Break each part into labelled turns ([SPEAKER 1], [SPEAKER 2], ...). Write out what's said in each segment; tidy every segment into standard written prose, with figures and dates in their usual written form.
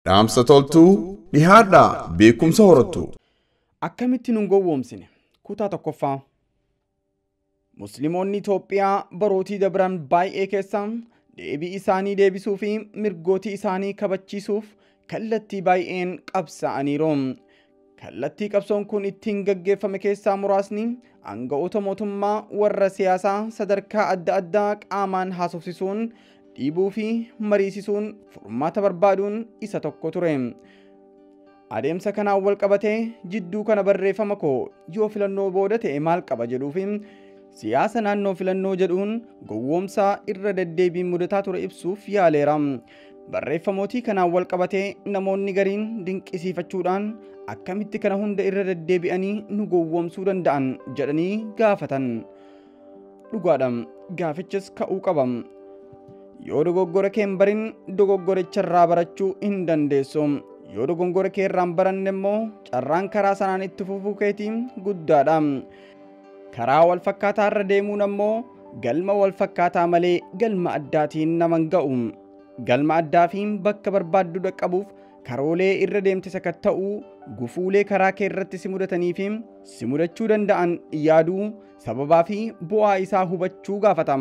[SPEAKER 1] Dhaamsa toltuu dhihaadhaa beekumsa horattu.
[SPEAKER 2] Akkamitti hin gowwoomsine kutaa tokkoffaa. Musliimoonni Itoophiyaa barootii dabran baay'ee keessa deebii isaanii deebisuu fi mirgooti isaanii kabachiisuuf kallattii baay'een qabsaa'aniiru. Kallattii qabsoon kun ittiin gaggeeffame keessaa muraasni aanga'oota mootummaa warra siyaasaa sadarkaa adda addaa qaamaan haasofsisuun dhiibuu fi mariisisuun furmaata barbaaduun isa tokko ture. Adeemsa kanaan wal qabatee jidduu kana barreeffama koo yoo filannoo booda ta'e maal qaba jedhuufi siyaasa naannoo filannoo jedhuun gowwoomsa irra deddeebiin mudataa ture ibsuuf yaaleera. Barreeffamootii kanaan wal qabatee namoonni gariin dinqisiifachuudhaan akkamitti kana hunda irra deddeebi'anii nu gowwoomsuu danda'an jedhanii gaafatan. Dhugaadha, gaafichis ka'uu qaba. Yoo dogoggora kee hin barin dogoggoricha irraa barachuu hin dandeessu. Yoo dogoggora kee irraa hin baranne immoo carraan karaa sanaan itti fufuu keetii guddaadha. Karaa wal fakkaataa irra deemuun ammoo galma wal fakkaataa malee galma addaatiin nama hin ga'u. Galma addaa fi bakka barbaaddu dhaqqabuuf karoolee irra deemte sakatta'uu gufuulee karaa kee irratti si mudatanii fi si mudachuu danda'an yaaduu sababaa fi bu'aa isaa hubachuu gaafata.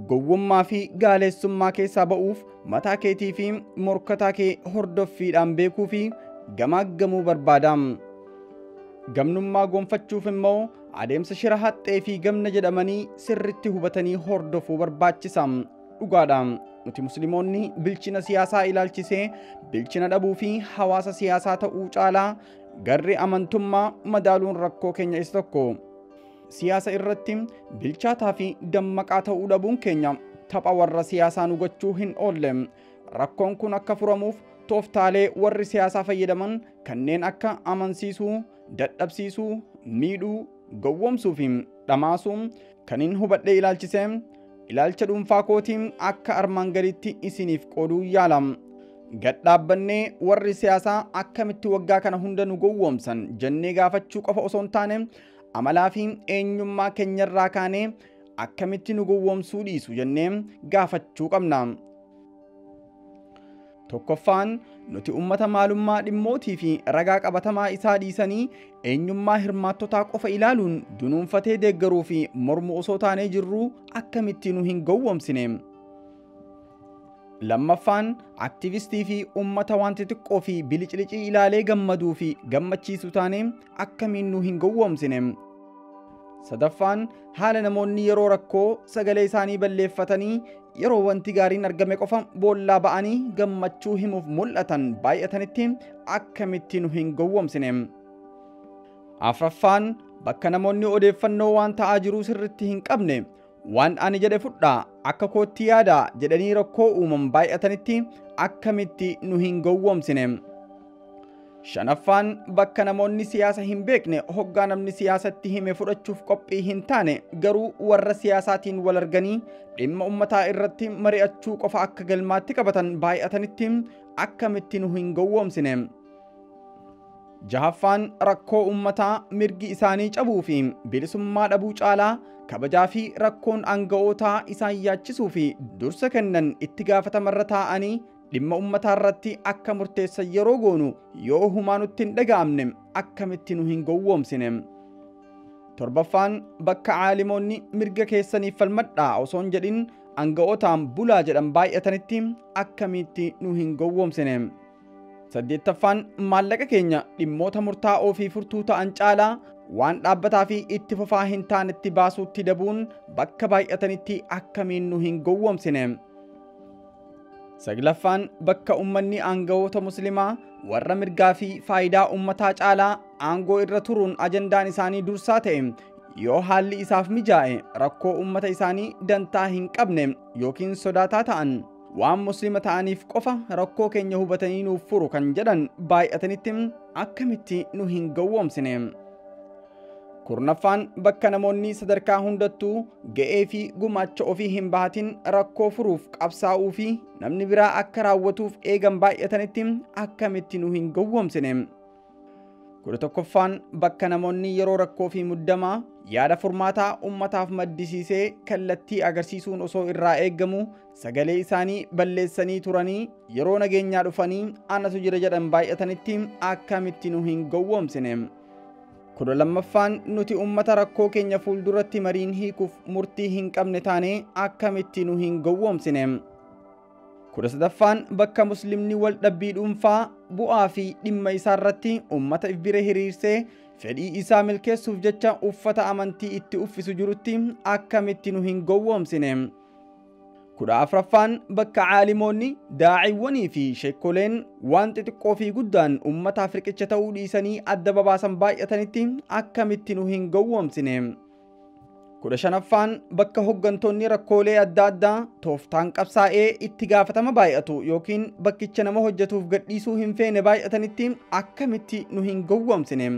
[SPEAKER 2] Gowwummaa fi gaaleessummaa keessaa ba'uuf mataa keetii fi morkataa kee hordoffiidhaan beekuu fi gamaaggamuu barbaada. Gamnummaa gonfachuuf immoo adeemsa shira haxxee fi gamna jedhamanii sirritti hubatanii hordofuu barbaachisa. Dhugaadha, nuti musliimoonni bilchina siyaasaa ilaalchisee bilchina dhabuu fi hawaasa siyaasaa ta'uu caalaa garri amantummaa madaaluun rakkoo keenya isa tokko. Siyaasa irratti bilchaataa fi dammaqaa ta'uu dhabuun keenya tapha warra siyaasaa nu gochuu hin oolle. Rakkoon kun akka furamuuf tooftaalee warri siyaasaa fayyadaman kanneen akka amansiisuu, dadhabsiisuu, miidhuu, gowwoomsuu fi dhamaasuu kan hin hubadhe ilaalchisee ilaalcha dhuunfaa kootiin akka armaan gaditti isiniif qooduu yaala. Gad dhaabbannee warri siyaasaa akkamitti waggaa kana hunda nu gowwoomsan jennee gaafachuu qofa osoo hin taane amalaa fi eenyummaa keenyarraa kaanee akkamitti nu gowwoomsuu dhiisu jennee gaafachuu qabna. Tokkoffaan nuti ummata maalummaa dhimmootii fi ragaa qabatamaa isaa dhiisanii eenyummaa hirmaattotaa qofa ilaaluun dunuunfatee deeggaruu fi mormu osoo taanee jirruu akkamitti nu hin gowwoomsine. Lammaffaan aktivistii fi ummata wanti xiqqoo fi bilicicii ilaalee gammaduu fi gammachiisu taanee akkamiin nu hin gowwoomsine. Sadaffaan haala namoonni yeroo rakkoo sagalee isaanii balleeffatanii yeroo wanti gaariin argame qofa boollaa ba'anii gammachuu himuuf mul'atan baay'atanitti akkamitti nu hin gowwoomsine. Afraffaan bakka namoonni odeeffannoo waan ta'aa jiruu sirritti hin qabne waan ani jedhe fudhaa akka kootti yaada jedhanii rakkoo uuman baay'atanitti akkamitti nu hin gowwoomsine. Shanaffaan bakka namoonni siyaasa hin beekne hoggaa namni siyaasatti hime fudhachuuf qophii hin taane garuu warra siyaasaatiin wal arganii dhimma ummataa irratti mari'achuu qofa akka galmaatti qabatan baay'atanitti akkamitti nu hin gowwoomsine. Jahaffaan rakkoo ummataa mirgi isaanii cabuu fi bilisummaa dhabuu caalaa kabajaa fi rakkoon aanga'ootaa isaan yaachisuu fi dursa kennan itti gaafatamarra taa'anii dhimma ummataa irratti akka murteessan yeroo goonu yoo humaa nutti hin dhaga'amne akkamitti nu hin gowwoomsine. Torbaffaan bakka caalimoonni mirga keessaniif falmadhaa osoo hin jedhin aanga'ootaan bulaa jedhan baay'atanitti akkamitti nu hin gowwoomsine. Saddeettaffaan maallaqa keenya dhimmoota murtaa'oo fi furtuu ta'an caalaa waan dhaabbataa fi itti fufaa hin taanetti baasuutti dabuun bakka baay'atanitti akkamiin nu hin gowwoomsine. Saglaffaan bakka ummanni aanga'oota muslimaa warra mirgaa fi faayidaa ummataa caalaa aangoo irra turuun ajandaan isaanii dursaa ta'e yoo haalli isaaf mijaa'e rakkoo ummata isaanii dantaa hin qabne yookiin sodaataa ta'an waan muslima ta'aniif qofa rakkoo keenya hubatanii nuuf furu kan jedhan baay'atanitti akkamitti nu hin gowwoomsine. Kurnaffaan bakka namoonni sadarkaa hundattuu ga'ee fi gumaacha ofii hin bahatin rakkoo furuuf qabsaa'uu fi namni biraa akka raawwatuuf eegan baay'atanitti akkamitti nu hin gowwoomsine. Kudha tokkoffaan bakka namoonni yeroo rakkoo fi muddamaa yaada furmaataa ummataaf maddisiisee kallattii agarsiisuun osoo irraa eeggamu sagalee isaanii balleessanii turanii yeroo nageenyaa dhufanii anatu jira jedhan baay'atanitti akkamitti nu hin gowwoomsine. Kudha lammaffaan nuti ummata rakkoo keenya fuulduratti mariin hiikuuf murtii hin qabne taane akkamitti nu hin gowwoomsine. Kudha sadaffaan bakka muslimni wal dhabbii dhuunfaa bu'aa fi dhimma isaa irratti ummata bira hiriirsee fedhii isaa milkeessuuf jecha uffata amantii itti uffisu jirutti akkamitti nu hin gowwoomsine. Kudha afraffaan bakka caalimoonni daaciiwwanii fi sheekoleen waan xixiqqoo fi guddaan ummataaf riqicha ta'uu dhiisanii adda babaasan baay'atanitti akkamitti nu hin gowwoomsine. Kudha shanaffaan bakka hoggantoonni rakkoolee adda addaa tooftaan qabsaa'ee itti gaafatama baay'atu yookiin bakkicha nama hojjetuuf gadhiisuu hin feene baay'atanitti akkamitti nu hin gowwoomsine.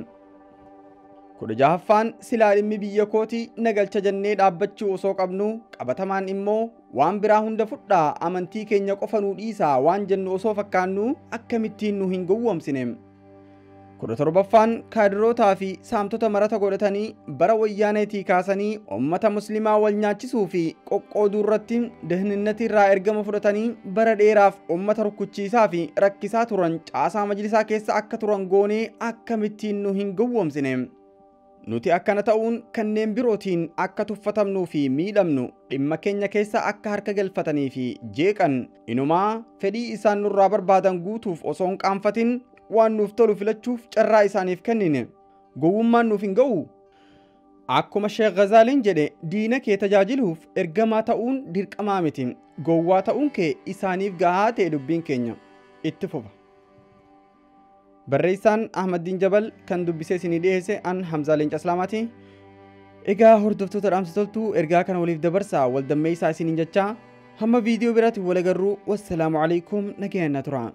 [SPEAKER 2] Kudha jahaffaan silaa dhimmi biyya kooti nagalcha jennee dhaabbachuu osoo qabnu qabatamaan immoo waan biraa hunda fudhaa amantii keenya qofa nuu dhiisaa waan jennu osoo fakkaannu akkamittiin nu hin gowwoomsine. Kudha torbaffaan kaadirootaa fi saamtota marata godhatanii bara wayyaaneetii kaasanii ummata muslimaa wal nyaachisuu fi qoqqooduu irratti dahninnati irraa ergama fudhatanii bara dheeraaf ummata rukkuchiisaa fi rakkisaa turan caasaa majlisaa keessa akka turan goonee akkamittiin nu hin gowwoomsine. Nuti akkana ta'uun kanneen birootiin akka tuffatamnuu fi miidhamnu dhimma keenya keessa akka harka galfatanii fi jeeqan inumaa fedhii isaan nurraa barbaadan guutuuf osoo hin qaanfatin waan nuuf tolu filachuuf carraa isaaniif kennine. Gowwummaan nuuf hin ga'u. Akkuma Sheekh Ghazaliin jedhe diina kee tajaajiluuf ergamaa ta'uun dirqamaa miti. Gowwaa ta'uun kee isaaniif gahaa ta'e dubbiin keenya. Itti fufa. Barreessaan Ahmedin Jebel kan dubbisee isinii dhiyeesse an Hamzaa Leencaa Islaamaati. Egaa hordoftoota dhaamsa toltuu ergaa kana waliif dabarsaa waldammeessaa isiniin jechaa hamma viidiyoo biraatti wal agarruu wassalaamu alaikum nageenyaa turaa.